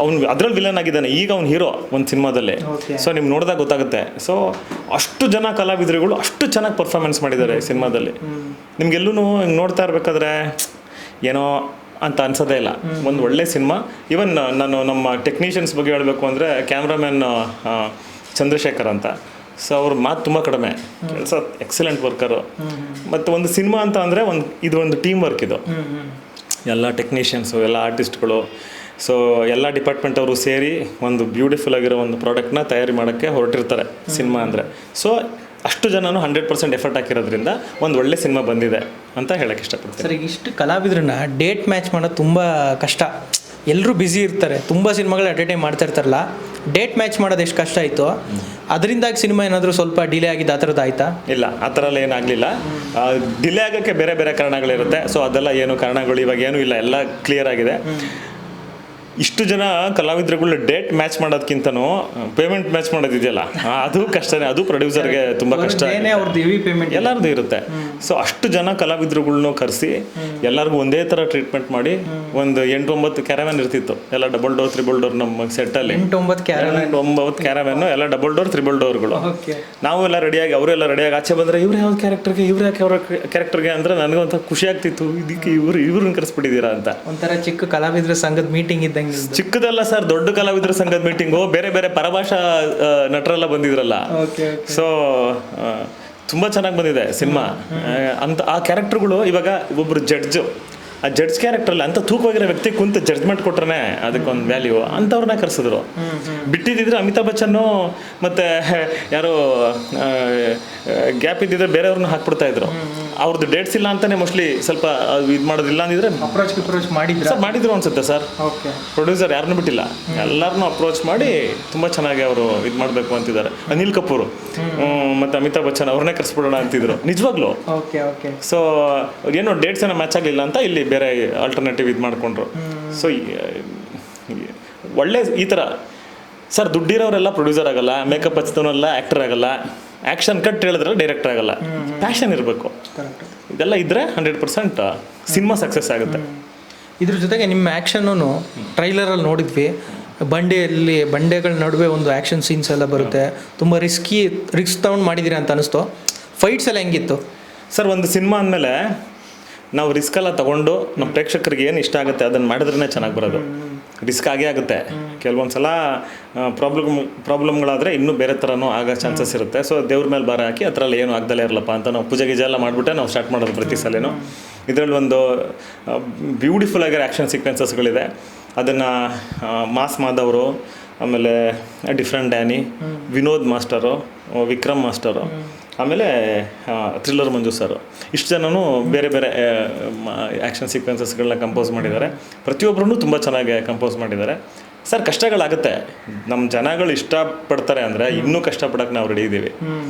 ಅವ್ನು ಅದ್ರಲ್ಲಿ ವಿಲ್ಲನ್ ಆಗಿದ್ದಾನೆ, ಈಗ ಅವ್ನು ಹೀರೋ ಒಂದು ಸಿನಿಮಾದಲ್ಲಿ. ಸೊ ನಿಮ್ಗೆ ನೋಡಿದಾಗ ಗೊತ್ತಾಗುತ್ತೆ. ಸೊ ಅಷ್ಟು ಜನ ಕಲಾವಿದರುಗಳು ಅಷ್ಟು ಚೆನ್ನಾಗಿ ಪರ್ಫಾರ್ಮೆನ್ಸ್ ಮಾಡಿದ್ದಾರೆ ಸಿನಿಮಾದಲ್ಲಿ. ನಿಮ್ಗೆಲ್ಲೂ ಹಿಂಗೆ ನೋಡ್ತಾ ಇರಬೇಕಾದ್ರೆ ಏನೋ ಅಂತ ಅನ್ಸೋದೇ ಇಲ್ಲ. ಒಂದು ಒಳ್ಳೆ ಸಿನಿಮಾ. ಈವನ್ ನಾನು ನಮ್ಮ ಟೆಕ್ನಿಷಿಯನ್ಸ್ ಬಗ್ಗೆ ಹೇಳಬೇಕು ಅಂದರೆ ಕ್ಯಾಮ್ರಾಮ್ಯಾನ್ ಚಂದ್ರಶೇಖರ್ ಅಂತ. ಸೊ ಅವ್ರ ಮಾತು ತುಂಬ ಕಡಿಮೆ, ಕೆಲಸ ಎಕ್ಸಲೆಂಟ್ ವರ್ಕರು. ಮತ್ತು ಒಂದು ಸಿನಿಮಾ ಅಂತ ಅಂದರೆ ಇದು ಒಂದು ಟೀಮ್ ವರ್ಕ್. ಇದು ಎಲ್ಲ ಟೆಕ್ನಿಷಿಯನ್ಸು, ಎಲ್ಲ ಆರ್ಟಿಸ್ಟ್ಗಳು, ಸೊ ಎಲ್ಲ ಡಿಪಾರ್ಟ್ಮೆಂಟ್ ಅವರು ಸೇರಿ ಒಂದು ಬ್ಯೂಟಿಫುಲ್ ಆಗಿರೋ ಒಂದು ಪ್ರಾಡಕ್ಟ್ನ ತಯಾರಿ ಮಾಡೋಕ್ಕೆ ಹೊರಟಿರ್ತಾರೆ ಸಿನಿಮಾ ಅಂದರೆ. ಸೊ ಅಷ್ಟು ಜನನು 100% ಎಫರ್ಟ್ ಹಾಕಿರೋದ್ರಿಂದ ಒಂದು ಒಳ್ಳೆ ಸಿನಿಮಾ ಬಂದಿದೆ ಅಂತ ಹೇಳಕ್ಕೆ ಇಷ್ಟಪಡ್ತೀನಿ. ಸರ್, ಈಗ ಇಷ್ಟು ಕಲಾವಿದ್ರನ್ನ ಡೇಟ್ ಮ್ಯಾಚ್ ಮಾಡೋದು ತುಂಬ ಕಷ್ಟ. ಎಲ್ಲರೂ ಬ್ಯುಸಿ ಇರ್ತಾರೆ, ತುಂಬ ಸಿನಿಮಾಗಳು ಅಟ್ ಎ ಟೈಮ್ ಮಾಡ್ತಾ ಇರ್ತಾರಲ್ಲ. ಡೇಟ್ ಮ್ಯಾಚ್ ಮಾಡೋದು ಎಷ್ಟು ಕಷ್ಟ ಆಯಿತು, ಅದರಿಂದಾಗಿ ಸಿನಿಮಾ ಏನಾದರೂ ಸ್ವಲ್ಪ ಡಿಲೇ ಆಗಿದ್ದು ಆ ಥರದ್ದು ಆಯಿತಾ? ಇಲ್ಲ, ಆ ಥರ ಎಲ್ಲ ಏನಾಗಲಿಲ್ಲ. ಡಿಲೇ ಆಗೋಕ್ಕೆ ಬೇರೆ ಬೇರೆ ಕಾರಣಗಳಿರುತ್ತೆ. ಸೊ ಅದೆಲ್ಲ ಏನು ಕಾರಣಗಳು ಇವಾಗ ಏನೂ ಇಲ್ಲ, ಎಲ್ಲ ಕ್ಲಿಯರ್ ಆಗಿದೆ. ಇಷ್ಟು ಜನ ಕಲಾವಿದರುಗಳ ಡೇಟ್ ಮ್ಯಾಚ್ ಮಾಡೋದಕ್ಕಿಂತನೂ ಪೇಮೆಂಟ್ ಮ್ಯಾಚ್ ಮಾಡೋದಿದೆಯಲ್ಲ, ಅದು ಕಷ್ಟನೇ. ಅದು ಪ್ರೊಡ್ಯೂಸರ್ಗೆ ತುಂಬ ಕಷ್ಟ, ಎಲ್ಲರದ್ದು ಇರುತ್ತೆ. ಸೊ ಅಷ್ಟು ಜನ ಕಲಾವಿದರುಗಳ್ನು ಕರೆಸಿ ಎಲ್ಲರಿಗೂ ಒಂದೇ ಥರ ಟ್ರೀಟ್ಮೆಂಟ್ ಮಾಡಿ ಒಂದು 8-9 ಕ್ಯಾರವ್ಯಾನ್ ಇರ್ತಿತ್ತು. ಎಲ್ಲ ಡಬಲ್ ಡೋರ್, ತ್ರಿಬಲ್ ಡೋರ್. ನಮ್ಮ ಸೆಟ್ಟಲ್ಲಿ 9 ಕ್ಯಾರವ್ಯಾನು, ಎಲ್ಲ ಡಬಲ್ ಡೋರ್, ತ್ರಿಬಲ್ ಡೋರ್ಗಳು. ನಾವು ಎಲ್ಲ ರೆಡಿಯಾಗಿ, ಅವರೆಲ್ಲ ರೆಡಿಯಾಗಿ ಆಚೆ ಬಂದರೆ ಇವ್ರು ಯಾವ ಕ್ಯಾರೆಕ್ಟರ್ಗೆ, ಇವ್ರು ಯಾಕೆ ಅವ್ರ ಕ್ಯಾರೆಕ್ಟರ್ಗೆ ಅಂದರೆ ನನಗೊಂಥ ಖುಷಿ ಆಗ್ತಿತ್ತು. ಇದಕ್ಕೆ ಇವ್ರನ್ನ ಕರೆಸ್ಬಿಟ್ಟಿದ್ದೀರಾ ಅಂತ. ಒಂಥರ ಚಿಕ್ಕ ಕಲಾವಿದರ ಸಂಘದ ಮೀಟಿಂಗ್ ಇದ್ದಂಗೆ. ಚಿಕ್ಕದಲ್ಲ ಸರ್, ದೊಡ್ಡ ಕಲಾವಿದರ ಸಂಘದ ಮೀಟಿಂಗು. ಬೇರೆ ಬೇರೆ ಪರಭಾಷಾ ನಟರೆಲ್ಲ ಬಂದಿದ್ರಲ್ಲ. ಸೊ ತುಂಬ ಚೆನ್ನಾಗಿ ಬಂದಿದೆ ಸಿನಿಮಾ ಅಂತ. ಆ ಕ್ಯಾರೆಕ್ಟರ್ಗಳು ಇವಾಗ ಒಬ್ಬರು ಜಡ್ಜು, ಆ ಜಡ್ಜ್ ಕ್ಯಾರೆಕ್ಟ್ರಲ್ಲಿ ಅಂತ ತೂಕವಾಗಿರೋ ವ್ಯಕ್ತಿ ಕುಂತು ಜಡ್ಜ್ಮೆಂಟ್ ಕೊಟ್ರೆ ಅದಕ್ಕೊಂದು ವ್ಯಾಲ್ಯೂ. ಅಂಥವ್ರನ್ನ ಕರೆಸಿದ್ರು. ಬಿಟ್ಟಿದ್ದಿದ್ರೆ ಅಮಿತಾಬ್ ಬಚ್ಚನ್ನು ಮತ್ತು ಯಾರೋ ಗ್ಯಾಪ್ ಇದ್ದಿದ್ರೆ ಬೇರೆಯವ್ರನ್ನ ಹಾಕ್ಬಿಡ್ತಾ ಇದ್ರು. ಅವ್ರದ್ದು ಡೇಟ್ಸ್ ಇಲ್ಲ ಅಂತಾನೆ ಮೋಸ್ಟ್ಲಿ ಸ್ವಲ್ಪ ಇದು ಮಾಡೋದಿಲ್ಲ ಅಂದಿದ್ರೆ ಮಾಡಿದ್ರು ಅನ್ಸುತ್ತೆ ಸರ್. ಪ್ರೊಡ್ಯೂಸರ್ ಯಾರನ್ನೂ ಬಿಟ್ಟಿಲ್ಲ, ಎಲ್ಲರನ್ನೂ ಅಪ್ರೋಚ್ ಮಾಡಿ ತುಂಬ ಚೆನ್ನಾಗಿ ಅವರು ಇದು ಮಾಡಬೇಕು ಅಂತಿದ್ದಾರೆ. ಅನಿಲ್ ಕಪೂರ್ ಮತ್ತು ಅಮಿತಾಬ್ ಬಚ್ಚನ್ ಅವ್ರನ್ನೇ ಕರೆಸ್ಬಿಡೋಣ ಅಂತಿದ್ರು ನಿಜವಾಗ್ಲೂ. ಸೊ ಏನೋ ಡೇಟ್ಸ್ ಏನೋ ಮ್ಯಾಚ್ ಆಗಲಿಲ್ಲ ಅಂತ ಇಲ್ಲಿ ಬೇರೆ ಆಲ್ಟರ್ನೇಟಿವ್ ಇದು ಮಾಡಿಕೊಂಡ್ರು. ಸೊ ಒಳ್ಳೆ ಈ ಥರ ಸರ್, ದುಡ್ಡಿರೋರೆಲ್ಲ ಪ್ರೊಡ್ಯೂಸರ್ ಆಗಲ್ಲ, ಮೇಕಪ್ ಹಚ್ತವನೆಲ್ಲ ಆ್ಯಕ್ಟರ್ ಆಗಲ್ಲ, ಆ್ಯಕ್ಷನ್ ಕಟ್ ಹೇಳಿದ್ರೆ ಡೈರೆಕ್ಟರ್ ಆಗಲ್ಲ. ಪ್ಯಾಷನ್ ಇರಬೇಕು. ಇದೆಲ್ಲ ಇದ್ದರೆ 100% ಸಿನಿಮಾ ಸಕ್ಸಸ್ ಆಗುತ್ತೆ. ಇದ್ರ ಜೊತೆಗೆ ನಿಮ್ಮ ಆ್ಯಕ್ಷನ್ನು ಟ್ರೈಲರಲ್ಲಿ ನೋಡಿದ್ವಿ. ಬಂಡೆಗಳ ನಡುವೆ ಒಂದು ಆ್ಯಕ್ಷನ್ ಸೀನ್ಸ್ ಎಲ್ಲ ಬರುತ್ತೆ. ತುಂಬ ರಿಸ್ಕ್ ತಗೊಂಡು ಮಾಡಿದ್ದೀರಾ ಅಂತ ಅನಿಸ್ತು. ಫೈಟ್ಸ್ ಎಲ್ಲ ಹೆಂಗಿತ್ತು ಸರ್? ಒಂದು ಸಿನಿಮಾ ಅಂದಮೇಲೆ ನಾವು ರಿಸ್ಕ್ ಎಲ್ಲ ತೊಗೊಂಡು ನಮ್ಮ ಪ್ರೇಕ್ಷಕರಿಗೆ ಏನು ಇಷ್ಟ ಆಗುತ್ತೆ ಅದನ್ನು ಮಾಡಿದ್ರೇ ಚೆನ್ನಾಗಿ ಬರೋದು. ರಿಸ್ಕ್ ಆಗೇ ಆಗುತ್ತೆ. ಕೆಲವೊಂದು ಸಲ ಪ್ರಾಬ್ಲಮ್ಗಳಾದರೆ ಇನ್ನೂ ಬೇರೆ ಥರನೂ ಆಗೋ ಚಾನ್ಸಸ್ ಇರುತ್ತೆ. ಸೊ ದೇವ್ರ ಮೇಲೆ ಭಾರ ಹಾಕಿ ಆ ಥರ ಎಲ್ಲ ಏನೂ ಆಗ್ದಲೇ ಇರಲ್ಲಪ್ಪ ಅಂತ ನಾವು ಪೂಜೆ ಗೀಜೆ ಎಲ್ಲ ಮಾಡಿಬಿಟ್ಟೆ ನಾವು ಸ್ಟಾರ್ಟ್ ಮಾಡೋದು ಪ್ರತಿ ಸಲನೂ. ಇದರಲ್ಲಿ ಒಂದು ಬ್ಯೂಟಿಫುಲ್ ಆಗಿರೋ ಆ್ಯಕ್ಷನ್ ಸೀಕ್ವೆನ್ಸಸ್ಗಳಿದೆ. ಅದನ್ನು ಮಾಸ್ ಮಾಧವರು, ಆಮೇಲೆ different Danny, Vinod master, Vikram master, ಆಮೇಲೆ ಥ್ರಿಲ್ಲರ್ ಮಂಜು ಸರ್, ಇಷ್ಟು ಜನನು ಬೇರೆ ಬೇರೆ ಆ್ಯಕ್ಷನ್ ಸೀಕ್ವೆನ್ಸಸ್ಗಳನ್ನ ಕಂಪೋಸ್ ಮಾಡಿದ್ದಾರೆ. ಪ್ರತಿಯೊಬ್ಬರೂ ತುಂಬ ಚೆನ್ನಾಗಿ ಕಂಪೋಸ್ ಮಾಡಿದ್ದಾರೆ. ಸರ್, ಕಷ್ಟಗಳಾಗುತ್ತೆ. ನಮ್ಮ ಜನಗಳು ಇಷ್ಟಪಡ್ತಾರೆ ಅಂದರೆ ಇನ್ನೂ ಕಷ್ಟಪಡೋಕೆ ನಾವು ರೆಡಿ ಇದ್ದೀವಿ.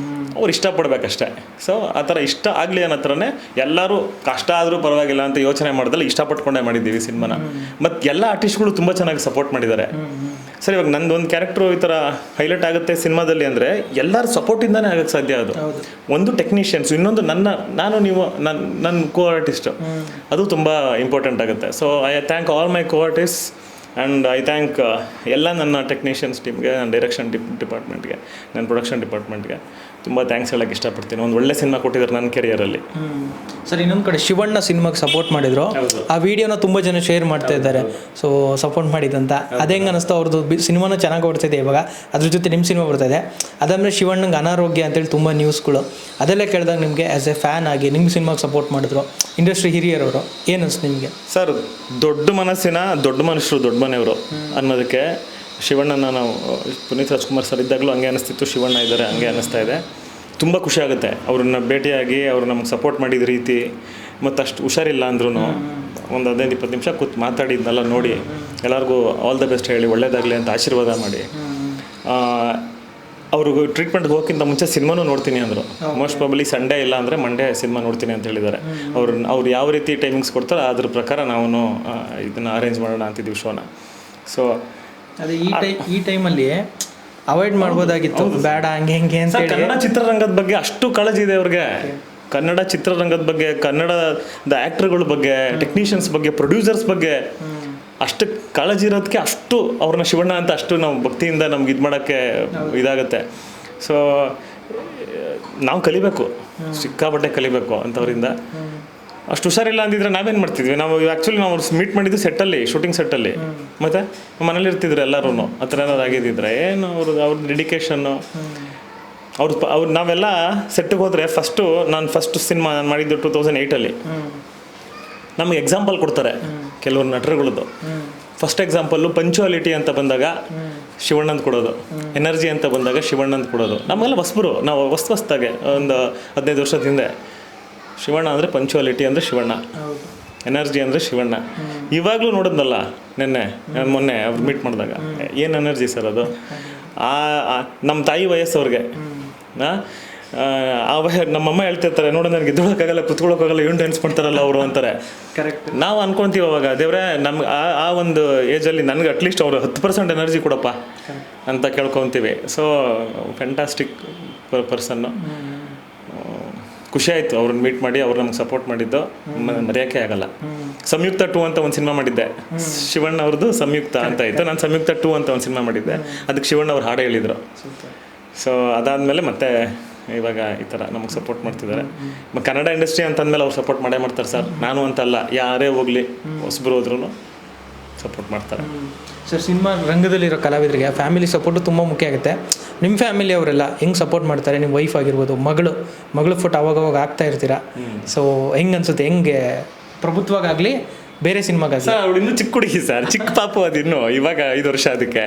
ಅವ್ರು ಇಷ್ಟಪಡ್ಬೇಕಷ್ಟೇ. ಸೊ ಆ ಥರ ಇಷ್ಟ ಆಗಲಿ ಅನ್ನೋ ಥರನೇ ಎಲ್ಲರೂ ಕಷ್ಟ ಆದರೂ ಪರವಾಗಿಲ್ಲ ಅಂತ ಯೋಚನೆ ಮಾಡಿದ್ರೆ ಇಷ್ಟಪಟ್ಕೊಂಡೇ ಮಾಡಿದ್ದೀವಿ ಸಿನಿಮಾನ. ಮತ್ತು ಎಲ್ಲ ಆರ್ಟಿಸ್ಟ್ಗಳು ತುಂಬ ಚೆನ್ನಾಗಿ ಸಪೋರ್ಟ್ ಮಾಡಿದ್ದಾರೆ. ಸರ್, ಇವಾಗ ನಂದು ಒಂದು ಕ್ಯಾರೆಕ್ಟ್ರು ಈ ಥರ ಹೈಲೈಟ್ ಆಗುತ್ತೆ ಸಿನಿಮಾದಲ್ಲಿ ಅಂದರೆ ಎಲ್ಲರ ಸಪೋರ್ಟಿಂದನೇ ಆಗೋಕ್ಕೆ ಸಾಧ್ಯ. ಅದು ಒಂದು ಟೆಕ್ನಿಷಿಯನ್ಸ್, ಇನ್ನೊಂದು ನನ್ನ ಕೋ ಆರ್ಟಿಸ್ಟು, ಅದು ತುಂಬ ಇಂಪಾರ್ಟೆಂಟ್ ಆಗುತ್ತೆ. So I thank all my co artist and I thank ಎಲ್ಲ ನನ್ನ ಟೆಕ್ನಿಷಿಯನ್ಸ್ ಟೀಮ್ಗೆ, ನನ್ನ ಡೈರೆಕ್ಷನ್ ಡಿಪಾರ್ಟ್ಮೆಂಟ್ಗೆ, ನನ್ನ ಪ್ರೊಡಕ್ಷನ್ ಡಿಪಾರ್ಟ್ಮೆಂಟ್ಗೆ ತುಂಬ ಥ್ಯಾಂಕ್ಸ್ ಹೇಳೋಕ್ಕೆ ಇಷ್ಟಪಡ್ತೀನಿ. ಒಂದು ಒಳ್ಳೆ ಸಿನಿಮಾ ಕೊಟ್ಟಿದ್ದಾರೆ ನನ್ನ ಕೆರಿಯರಲ್ಲಿ. ಸರ್, ಇನ್ನೊಂದು ಕಡೆ ಶಿವಣ್ಣ ಸಿನಿಮಾಗೆ ಸಪೋರ್ಟ್ ಮಾಡಿದ್ರು. ಆ ವಿಡಿಯೋನ ತುಂಬ ಜನ ಶೇರ್ ಮಾಡ್ತಾ ಇದ್ದಾರೆ. ಸೊ ಸಪೋರ್ಟ್ ಮಾಡಿದಂತ ಅದು ಹೆಂಗೆ ಅನ್ನಿಸ್ತು? ಅವ್ರದ್ದು ಸಿನಿಮಾನು ಚೆನ್ನಾಗಿ ಓಡ್ತಿದೆ ಇವಾಗ, ಅದ್ರ ಜೊತೆ ನಿಮ್ಮ ಸಿನಿಮಾ ಬರ್ತಾಯಿದೆ. ಅದಾದಮೇಲೆ ಶಿವಣ್ಣಂಗೆ ಅನಾರೋಗ್ಯ ಅಂತೇಳಿ ತುಂಬ ನ್ಯೂಸ್ಗಳು, ಅದೆಲ್ಲ ಕೇಳಿದಾಗ ನಿಮಗೆ ಆ್ಯಸ್ ಎ ಫ್ಯಾನ್ ಆಗಿ ನಿಮ್ಮ ಸಿನಿಮಾಗೆ ಸಪೋರ್ಟ್ ಮಾಡಿದ್ರು ಇಂಡಸ್ಟ್ರಿ ಹಿರಿಯರವರು, ಏನು ಅನಿಸ್ತು ನಿಮಗೆ? ಸರ್, ದೊಡ್ಡ ಮನಸ್ಸಿನ ದೊಡ್ಡ ಮನುಷ್ಯರು ದೊಡ್ಡ ಮನೆಯವರು ಅನ್ನೋದಕ್ಕೆ ಶಿವಣ್ಣನ ನಾವು ಪುನೀತ್ ರಾಜ್ಕುಮಾರ್ ಸರ್ ಇದ್ದಾಗಲೂ ಹಂಗೆ ಅನ್ನಿಸ್ತಿತ್ತು, ಶಿವಣ್ಣ ಇದ್ದಾರೆ ಹಂಗೆ ಅನ್ನಿಸ್ತಾ ಇದೆ. ತುಂಬ ಖುಷಿ ಆಗುತ್ತೆ ಅವ್ರನ್ನ ಭೇಟಿಯಾಗಿ, ಅವರು ನಮ್ಗೆ ಸಪೋರ್ಟ್ ಮಾಡಿದ ರೀತಿ, ಮತ್ತು ಅಷ್ಟು ಹುಷಾರಿಲ್ಲ ಅಂದ್ರೂ ಒಂದು 15-20 ನಿಮಿಷ ಕೂತು ಮಾತಾಡಿದ್ನೆಲ್ಲ ನೋಡಿ ಎಲ್ಲರಿಗೂ ಆಲ್ ದ ಬೆಸ್ಟ್ ಹೇಳಿ ಒಳ್ಳೇದಾಗಲಿ ಅಂತ ಆಶೀರ್ವಾದ ಮಾಡಿ, ಅವ್ರಿಗೆ ಟ್ರೀಟ್ಮೆಂಟ್ಗೆ ಹೋಗೋಕ್ಕಿಂತ ಮುಂಚೆ ಸಿನಿಮಾನೂ ನೋಡ್ತೀನಿ ಅಂದರು. ಮೋಸ್ಟ್ ಪ್ರಾಬಲಿ ಸಂಡೇ ಇಲ್ಲ ಅಂದರೆ ಮಂಡೇ ಸಿನಿಮಾ ನೋಡ್ತೀನಿ ಅಂತ ಹೇಳಿದ್ದಾರೆ. ಅವ್ರು ಯಾವ ರೀತಿ ಟೈಮಿಂಗ್ಸ್ ಕೊಡ್ತಾರೋ ಅದ್ರ ಪ್ರಕಾರ ನಾವು ಇದನ್ನು ಅರೇಂಜ್ ಮಾಡೋಣ ಅಂತಿದ್ದೀವಿ ಶೋನ. ಸೊ ಅದೇ ಈ ಟೈಮಲ್ಲಿ ಅವಾಯ್ಡ್ ಮಾಡ್ಬೋದಾಗಿತ್ತು, ಬೇಡ ಹಂಗೆ ಹೆಂಗೆ ಅಂತ. ಕನ್ನಡ ಚಿತ್ರರಂಗದ ಬಗ್ಗೆ ಅಷ್ಟು ಕಾಳಜಿ ಇದೆ ಅವ್ರಿಗೆ. ಕನ್ನಡ ಚಿತ್ರರಂಗದ ಬಗ್ಗೆ, ಕನ್ನಡದ ಆ್ಯಕ್ಟರ್ಗಳ ಬಗ್ಗೆ, ಟೆಕ್ನಿಷಿಯನ್ಸ್ ಬಗ್ಗೆ, ಪ್ರೊಡ್ಯೂಸರ್ಸ್ ಬಗ್ಗೆ ಅಷ್ಟು ಕಾಳಜಿ ಇರೋದಕ್ಕೆ ಅಷ್ಟು ಅವ್ರನ್ನ ಶಿವಣ್ಣ ಅಂತ ಅಷ್ಟು ನಾವು ಭಕ್ತಿಯಿಂದ ನಮ್ಗೆ ಇದು ಮಾಡೋಕ್ಕೆ ಇದಾಗುತ್ತೆ. ಸೊ ನಾವು ಕಲಿಬೇಕು, ಸಿಕ್ಕಾಪಟ್ಟೆ ಕಲಿಬೇಕು ಅಂಥವ್ರಿಂದ. ಅಷ್ಟು ಹುಷಾರಿಲ್ಲ ಅಂದಿದ್ರೆ ನಾವೇನು ಮಾಡ್ತಿದ್ವಿ? ನಾವು ಆ್ಯಕ್ಚುಲಿ ನಾವು ಮೀಟ್ ಮಾಡಿದ್ದು ಸೆಟ್ಟಲ್ಲಿ, ಶೂಟಿಂಗ್ ಸೆಟ್ಟಲ್ಲಿ, ಮತ್ತು ಮನೇಲಿ ಇರ್ತಿದ್ರು ಎಲ್ಲರೂ. ಆ ಥರ ಏನಾದ್ರು ಆಗಿದ್ದಿದ್ರೆ ಏನು ಅವ್ರ ಡೆಡಿಕೇಶನ್ನು, ಅವ್ರು ನಾವೆಲ್ಲ ಸೆಟ್ಟಿಗೆ ಹೋದರೆ ಫಸ್ಟ್ ಸಿನಿಮಾ ನಾನು ಮಾಡಿದ್ದು 2008ಅಲ್ಲಿ. ನಮಗೆ ಎಕ್ಸಾಂಪಲ್ ಕೊಡ್ತಾರೆ ಕೆಲವರು ನಟರುಗಳದ್ದು. ಫಸ್ಟ್ ಎಕ್ಸಾಂಪಲ್ಲು ಪಂಚುಯಾಲಿಟಿ ಅಂತ ಬಂದಾಗ ಶಿವಣ್ಣಂದು ಕೊಡೋದು, ಎನರ್ಜಿ ಅಂತ ಬಂದಾಗ ಶಿವಣ್ಣಂದು ಕೊಡೋದು. ನಮಗೆಲ್ಲ ಹೊಸಬರು, ನಾವು ಹೊಸ್ದಾಗೆ ಒಂದು 15 ವರ್ಷದ ಹಿಂದೆ ಶಿವಣ್ಣ ಅಂದರೆ ಪಂಚುಯಾಲಿಟಿ ಅಂದರೆ ಶಿವಣ್ಣ, ಎನರ್ಜಿ ಅಂದರೆ ಶಿವಣ್ಣ. ಇವಾಗಲೂ ನೋಡಿದ್ನಲ್ಲ ಮೊನ್ನೆ ಅವ್ರು ಮೀಟ್ ಮಾಡಿದಾಗ, ಏನು ಎನರ್ಜಿ ಸರ್ ಅದು. ನಮ್ಮ ತಾಯಿ ವಯಸ್ಸವ್ರಿಗೆ ನಮ್ಮಮ್ಮ ಹೇಳ್ತಿರ್ತಾರೆ, ನೋಡು ನನಗೆ ಎದ್ದೊಳಕ್ಕಾಗಲ್ಲ, ಕುತ್ಕೊಳ್ಳೋಕ್ಕಾಗಲ್ಲ, ಏನು ಡ್ಯಾನ್ಸ್ ಮಾಡ್ತಾರಲ್ಲ ಅವರು ಅಂತಾರೆ. ಕರೆಕ್ಟ್. ನಾವು ಅನ್ಕೊತೀವಿ ಅವಾಗ, ದೇವ್ರೆ ನಮ್ಗೆ ಆ ಒಂದು ಏಜಲ್ಲಿ ನನಗೆ ಅಟ್ಲೀಸ್ಟ್ ಅವರು 10% ಎನರ್ಜಿ ಕೊಡಪ್ಪ ಅಂತ ಕೇಳ್ಕೊತೀವಿ. ಸೊ ಫ್ಯಾಂಟಾಸ್ಟಿಕ್ ಪರ್ಸನ್ನು. ಖುಷಿ ಆಯಿತು ಅವ್ರನ್ನ ಮೀಟ್ ಮಾಡಿ, ಅವ್ರು ನಮ್ಗೆ ಸಪೋರ್ಟ್ ಮಾಡಿದ್ದು ಮರೆಯೋಕ್ಕೆ ಆಗಲ್ಲ. ಸಂಯುಕ್ತ 2 ಅಂತ ಒಂದು ಸಿನಿಮಾ ಮಾಡಿದ್ದೆ, ಶಿವಣ್ಣ ಅವ್ರದ್ದು ಸಂಯುಕ್ತ ಅಂತ ಇತ್ತು. ನಾನು ಸಂಯುಕ್ತ 2 ಅಂತ ಒಂದು ಸಿನಿಮಾ ಮಾಡಿದ್ದೆ, ಅದಕ್ಕೆ ಶಿವಣ್ಣ ಅವ್ರು ಹಾಡು ಹೇಳಿದರು. ಸೊ ಅದಾದಮೇಲೆ ಮತ್ತೆ ಇವಾಗ ಈ ಥರ ನಮಗೆ ಸಪೋರ್ಟ್ ಮಾಡ್ತಿದ್ದಾರೆ. ಕನ್ನಡ ಇಂಡಸ್ಟ್ರಿ ಅಂತಂದಮೇಲೆ ಅವ್ರು ಸಪೋರ್ಟ್ ಮಾಡೇ ಮಾಡ್ತಾರೆ ಸರ್. ನಾನು ಅಂತಲ್ಲ, ಯಾರೇ ಹೋಗಲಿ ಹೊಸಬ್ರು ಹೋದ್ರೂ ಸಪೋರ್ಟ್ ಮಾಡ್ತಾರೆ. ಸರ್, ಸಿನಿಮಾ ರಂಗದಲ್ಲಿರೋ ಕಲಾವಿದರಿಗೆ ಫ್ಯಾಮಿಲಿ ಸಪೋರ್ಟು ತುಂಬ ಮುಖ್ಯ ಆಗುತ್ತೆ. ನಿಮ್ಮ ಫ್ಯಾಮಿಲಿ ಅವರೆಲ್ಲ ಹೆಂಗೆ ಸಪೋರ್ಟ್ ಮಾಡ್ತಾರೆ? ನಿಮ್ಮ ವೈಫ್ ಆಗಿರ್ಬೋದು, ಮಗಳು ಫೋಟೋ ಅವಾಗವಾಗ ಹಾಕ್ತಾ ಇರ್ತೀರಾ. ಸೊ ಹೆಂಗೆ ಅನ್ಸುತ್ತೆ? ಹೆಂಗೆ ಪ್ರಭುತ್ವಾಗಲಿ ಬೇರೆ ಸಿನಿಮಾಗಾಗಿ? ಸರ್, ಅವಳು ಇನ್ನೂ ಚಿಕ್ಕ ಹುಡುಗಿ ಸರ್, ಚಿಕ್ಕ ಪಾಪು ಅದಿನ್ನು, ಇವಾಗ 5 ವರ್ಷ ಅದಕ್ಕೆ.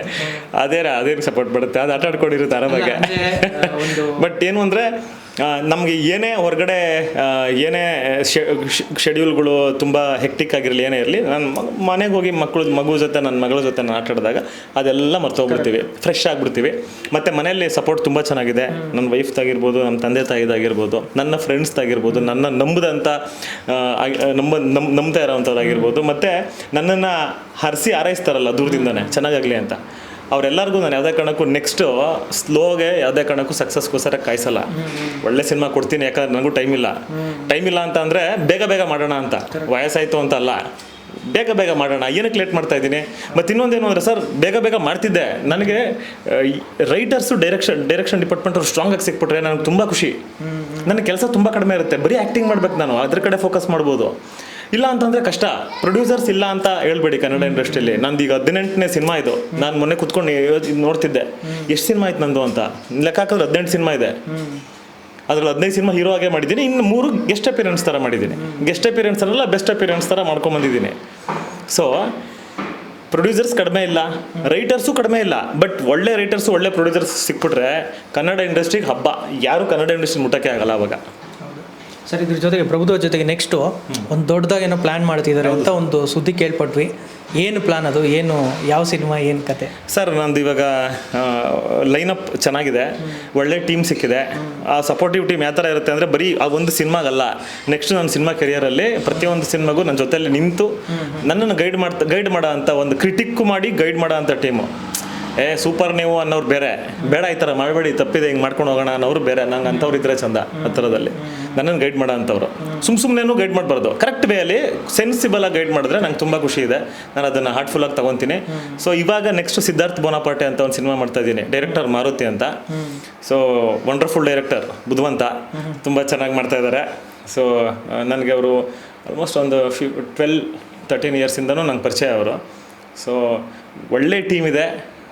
ಅದೇನು ಸಪೋರ್ಟ್ ಬರುತ್ತೆ, ಅದು ಆಟ ಆಡ್ಕೊಂಡಿರುತ್ತೆ ಆರಾಮಾಗೆ. ಬಟ್ ಏನು ಅಂದರೆ ನಮಗೆ ಏನೇ ಹೊರಗಡೆ ಏನೇ ಶೆಡ್ಯೂಲ್ಗಳು ತುಂಬ ಹೆಕ್ಟಿಕ್ ಆಗಿರಲಿ, ಏನೇ ಇರಲಿ, ನಾನು ಮನೆಗೆ ಹೋಗಿ ಮಗು ಜೊತೆ ನನ್ನ ಮಗಳ ಜೊತೆ ನಾನು ಆಟ ಆಡಿದಾಗ ಅದೆಲ್ಲ ಮರ್ತೋಗ್ಬಿಡ್ತೀವಿ, ಫ್ರೆಶ್ ಆಗಿಬಿಡ್ತೀವಿ. ಮತ್ತು ಮನೆಯಲ್ಲಿ ಸಪೋರ್ಟ್ ತುಂಬ ಚೆನ್ನಾಗಿದೆ. ನನ್ನ ವೈಫ್ದಾಗಿರ್ಬೋದು, ನಮ್ಮ ತಂದೆ ತಾಯಿದಾಗಿರ್ಬೋದು, ನನ್ನ ಫ್ರೆಂಡ್ಸ್ದಾಗಿರ್ಬೋದು, ನನ್ನ ನಂಬದಂಥ ನಂಬ್ತಾ ಇರೋವಂಥದ್ದಾಗಿರ್ಬೋದು, ಮತ್ತು ನನ್ನನ್ನು ಹರಿಸಿ ಹಾರೈಸ್ತಾರಲ್ಲ ದೂರದಿಂದನೇ ಚೆನ್ನಾಗಾಗಲಿ ಅಂತ, ಅವರೆಲ್ಲರಿಗೂ ನಾನು ಯಾವುದೇ ಕಾರಣಕ್ಕೂ ನೆಕ್ಸ್ಟು ಸ್ಲೋಗೆ ಯಾವುದೇ ಕಾರಣಕ್ಕೂ ಸಕ್ಸಸ್ಗೋಸ್ಕರ ಕಾಯಿಸಲ್ಲ. ಒಳ್ಳೆ ಸಿನಿಮಾ ಕೊಡ್ತೀನಿ, ಯಾಕಂದ್ರೆ ನನಗೂ ಟೈಮ್ ಇಲ್ಲ ಅಂತ ಅಂದರೆ ಬೇಗ ಮಾಡೋಣ ಅಂತ, ವಯಸ್ಸಾಯಿತು ಅಂತ ಅಲ್ಲ, ಬೇಗ ಮಾಡೋಣ, ಏನಕ್ಕೆ ಲೇಟ್ ಮಾಡ್ತಾ ಇದ್ದೀನಿ. ಮತ್ತು ಇನ್ನೊಂದೇನು ಅಂದರೆ ಸರ್, ಬೇಗ ಮಾಡ್ತಿದ್ದೆ. ನನಗೆ ರೈಟರ್ಸು ಡೈರೆಕ್ಷನ್ ಡಿಪಾರ್ಟ್ಮೆಂಟ್ ಅವ್ರು ಸ್ಟ್ರಾಂಗಾಗಿ ಸಿಕ್ಬಿಟ್ರೆ ನನಗೆ ತುಂಬ ಖುಷಿ. ನನ್ನ ಕೆಲಸ ತುಂಬ ಕಡಿಮೆ ಇರುತ್ತೆ, ಬರೀ ಆ್ಯಕ್ಟಿಂಗ್ ಮಾಡ್ಬೇಕು, ನಾನು ಅದ್ರ ಕಡೆ ಫೋಕಸ್ ಮಾಡ್ಬೋದು. ಇಲ್ಲ ಅಂತಂದರೆ ಕಷ್ಟ. ಪ್ರೊಡ್ಯೂಸರ್ಸ್ ಇಲ್ಲ ಅಂತ ಹೇಳ್ಬೇಡಿ ಕನ್ನಡ ಇಂಡಸ್ಟ್ರಿಯಲ್ಲಿ. ನಂದು ಈಗ 18ನೇ ಸಿನಿಮಾ ಇದು. ನಾನು ಮೊನ್ನೆ ಕುತ್ಕೊಂಡು ನೋಡ್ತಿದ್ದೆ ಎಷ್ಟು ಸಿನಿಮಾ ಆಯ್ತು ನಂದು ಅಂತ. ಲೆಕ್ಕ ಹಾಕಿದ್ರೆ 18 ಸಿನಿಮಾ ಇದೆ. ಅದ್ರಲ್ಲಿ 15 ಸಿನಿಮಾ ಹೀರೋ ಆಗೇ ಮಾಡಿದ್ದೀನಿ, ಇನ್ನು 3 ಗೆಸ್ಟ್ ಅಪಿಯರೆನ್ಸ್ ಥರ ಮಾಡಿದ್ದೀನಿ. ಗೆಸ್ಟ್ ಅಪಿಯರೆನ್ಸ್ ಅಲ್ಲ, ಬೆಸ್ಟ್ ಅಪಿಯರೆನ್ಸ್ ಥರ ಮಾಡ್ಕೊಂಬಂದಿದ್ದೀನಿ. ಸೊ ಪ್ರೊಡ್ಯೂಸರ್ಸ್ ಕಡಿಮೆ ಇಲ್ಲ, ರೈಟರ್ಸು ಕಡಿಮೆ ಇಲ್ಲ. ಬಟ್ ಒಳ್ಳೆ ರೈಟರ್ಸು ಒಳ್ಳೆ ಪ್ರೊಡ್ಯೂಸರ್ಸ್ ಸಿಕ್ಬಿಟ್ರೆ ಕನ್ನಡ ಇಂಡಸ್ಟ್ರಿಗೆ ಹಬ್ಬ. ಯಾರು ಕನ್ನಡ ಇಂಡಸ್ಟ್ರಿ ಮುಟ್ಟಕ್ಕೆ ಆಗಲ್ಲ ಅವಾಗ. ಸರ್, ಇದ್ರ ಜೊತೆಗೆ ಪ್ರಭುತ್ವ ಜೊತೆಗೆ ನೆಕ್ಸ್ಟು ಒಂದು ದೊಡ್ಡದಾಗಿ ಏನೋ ಪ್ಲ್ಯಾನ್ ಮಾಡ್ತಿದ್ದಾರೆ ಅಂತ ಒಂದು ಸುದ್ದಿ ಕೇಳ್ಪಟ್ವಿ. ಏನು ಪ್ಲ್ಯಾನ್ ಅದು? ಏನು, ಯಾವ ಸಿನಿಮಾ, ಏನು ಕತೆ? ಸರ್, ನಂದು ಇವಾಗ ಲೈನಪ್ ಚೆನ್ನಾಗಿದೆ, ಒಳ್ಳೆ ಟೀಮ್ ಸಿಕ್ಕಿದೆ. ಆ ಸಪೋರ್ಟಿವ್ ಟೀಮ್ ಯಾವ ಥರ ಇರುತ್ತೆ ಅಂದರೆ ಬರೀ ಆ ಒಂದು ಸಿನಿಮಾಗಲ್ಲ, ನೆಕ್ಸ್ಟ್ ನನ್ನ ಸಿನಿಮಾ ಕೆರಿಯರಲ್ಲಿ ಪ್ರತಿಯೊಂದು ಸಿನಿಮಾಗೂ ನನ್ನ ಜೊತೆಯಲ್ಲಿ ನಿಂತು ನನ್ನನ್ನು ಗೈಡ್ ಮಾಡೋ ಅಂಥ ಒಂದು ಕ್ರಿಟಿಕ್ಕು ಮಾಡಿ ಗೈಡ್ ಮಾಡೋ ಅಂಥ ಟೀಮು. ಸೂಪರ್ ನೀವು ಅನ್ನೋರು ಬೇರೆ, ಬೇಡ ಈ ಥರ ಮಾಡಬೇಡಿ, ತಪ್ಪಿದೆ, ಹಿಂಗೆ ಮಾಡ್ಕೊಂಡು ಹೋಗೋಣ ಅನ್ನೋರು ಬೇರೆ. ನಂಗೆ ಅಂಥವ್ರು ಇದ್ರೆ ಚಂದ ಆ ಥರದಲ್ಲಿ ನನ್ನನ್ನು ಗೈಡ್ ಮಾಡೋ ಅಂಥವ್ರು. ಸುಮ್ಮನೆನೂ ಗೈಡ್ ಮಾಡಬಾರ್ದು, ಕರೆಕ್ಟ್ ವೇಯಲ್ಲಿ ಸೆನ್ಸಿಬಲ್ ಆಗಿ ಗೈಡ್ ಮಾಡಿದ್ರೆ ನಂಗೆ ತುಂಬ ಖುಷಿ ಇದೆ. ನಾನು ಅದನ್ನು ಹಾರ್ಟ್ಫುಲ್ಲಾಗಿ ತೊಗೊತೀನಿ. ಸೊ ಇವಾಗ ನೆಕ್ಸ್ಟ್ ಸಿದ್ಧಾರ್ಥ್ ಬೋನಾಪಾಟೆ ಅಂತ ಒಂದು ಸಿನಿಮಾ ಮಾಡ್ತಾ ಇದ್ದೀನಿ, ಡೈರೆಕ್ಟರ್ ಮಾರುತಿ ಅಂತ. ಸೊ ವಂಡರ್ಫುಲ್ ಡೈರೆಕ್ಟರ್, ಬುದ್ಧಿವಂತ, ತುಂಬ ಚೆನ್ನಾಗಿ ಮಾಡ್ತಾ ಇದ್ದಾರೆ. ಸೊ ನನಗೆ ಅವರು ಆಲ್ಮೋಸ್ಟ್ ಒಂದು 12-13 ಇಯರ್ಸಿಂದನೂ ನಂಗೆ ಪರಿಚಯ ಅವರು. ಸೊ ಒಳ್ಳೆ ಟೀಮ್ ಇದೆ,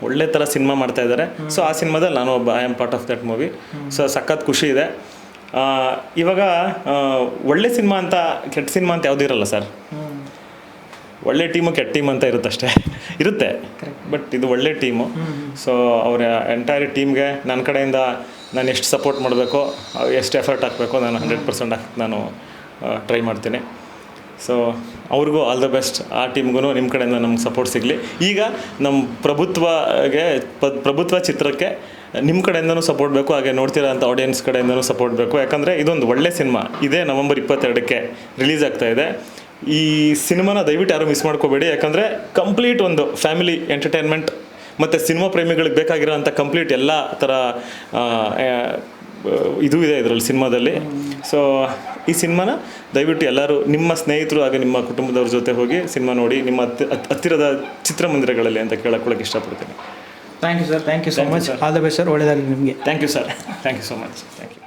ಒಳ್ಳೆ ಥರ ಸಿನಿಮಾ ಮಾಡ್ತಾ ಇದ್ದಾರೆ. ಸೊ ಆ ಸಿನಿಮಾದಲ್ಲಿ ನಾನು ಒಬ್ಬ I am part of that movie. So ಸಖತ್ ಖುಷಿ ಇದೆ. ಇವಾಗ ಒಳ್ಳೆ ಸಿನಿಮಾ ಅಂತ ಕೆಟ್ಟ ಸಿನಿಮಾ ಅಂತ ಯಾವುದೂ ಇರಲ್ಲ ಸರ್. ಒಳ್ಳೆ ಟೀಮು ಕೆಟ್ಟ ಟೀಮ್ ಅಂತ ಇರುತ್ತಷ್ಟೇ, ಇರುತ್ತೆ. ಬಟ್ ಇದು ಒಳ್ಳೆ ಟೀಮು. ಸೊ ಅವರ ಎಂಟೈರ್ ಟೀಮ್ಗೆ ನನ್ನ ಕಡೆಯಿಂದ ನಾನು ಎಷ್ಟು ಸಪೋರ್ಟ್ ಮಾಡಬೇಕೋ, ಎಷ್ಟು ಎಫರ್ಟ್ ಹಾಕಬೇಕೋ ನಾನು 100% ನಾನು ಟ್ರೈ ಮಾಡ್ತೀನಿ. ಸೊ ಅವ್ರಿಗೂ ಆಲ್ ದ ಬೆಸ್ಟ್. ಆ ಟೀಮ್ಗೂ ನಿಮ್ಮ ಕಡೆಯಿಂದ ನಮ್ಗೆ ಸಪೋರ್ಟ್ ಸಿಗಲಿ. ಈಗ ನಮ್ಮ ಪ್ರಭುತ್ವ ಚಿತ್ರಕ್ಕೆ ನಿಮ್ಮ ಕಡೆಯಿಂದನೂ ಸಪೋರ್ಟ್ ಬೇಕು, ಹಾಗೆ ನೋಡ್ತಿರೋ ಅಂಥ ಆಡಿಯನ್ಸ್ ಕಡೆಯಿಂದನೂ ಸಪೋರ್ಟ್ ಬೇಕು. ಯಾಕಂದರೆ ಇದೊಂದು ಒಳ್ಳೆ ಸಿನಿಮಾ. ಇದೇ ನವೆಂಬರ್ 22ಕ್ಕೆ ರಿಲೀಸ್ ಆಗ್ತಾ ಇದೆ. ಈ ಸಿನಿಮಾನ ದಯವಿಟ್ಟು ಯಾರೂ ಮಿಸ್ ಮಾಡ್ಕೋಬೇಡಿ. ಯಾಕಂದರೆ ಕಂಪ್ಲೀಟ್ ಒಂದು ಫ್ಯಾಮಿಲಿ ಎಂಟರ್ಟೈನ್ಮೆಂಟ್ ಮತ್ತು ಸಿನಿಮಾ ಪ್ರೇಮಿಗಳಿಗೆ ಬೇಕಾಗಿರೋ ಅಂಥ ಕಂಪ್ಲೀಟ್ ಎಲ್ಲ ಥರ ಇದು ಇದೆ ಇದರಲ್ಲಿ ಸಿನಿಮಾದಲ್ಲಿ. ಸೊ ಈ ಸಿನಿಮಾನ ದಯವಿಟ್ಟು ಎಲ್ಲರೂ ನಿಮ್ಮ ಸ್ನೇಹಿತರು ಹಾಗೆ ನಿಮ್ಮ ಕುಟುಂಬದವ್ರ ಜೊತೆ ಹೋಗಿ ಸಿನಿಮಾ ನೋಡಿ, ನಿಮ್ಮ ಹತ್ತಿರದ ಚಿತ್ರಮಂದಿರಗಳಲ್ಲಿ ಅಂತ ಕೇಳಕ್ಕೆ ಇಷ್ಟಪಡ್ತೀನಿ. Thank you sir, thank you so much. All the best sir, ಒಳ್ಳೆಯದಾಗಲಿ ನಿಮಗೆ. Thank you sir, thank you so much. Thank you.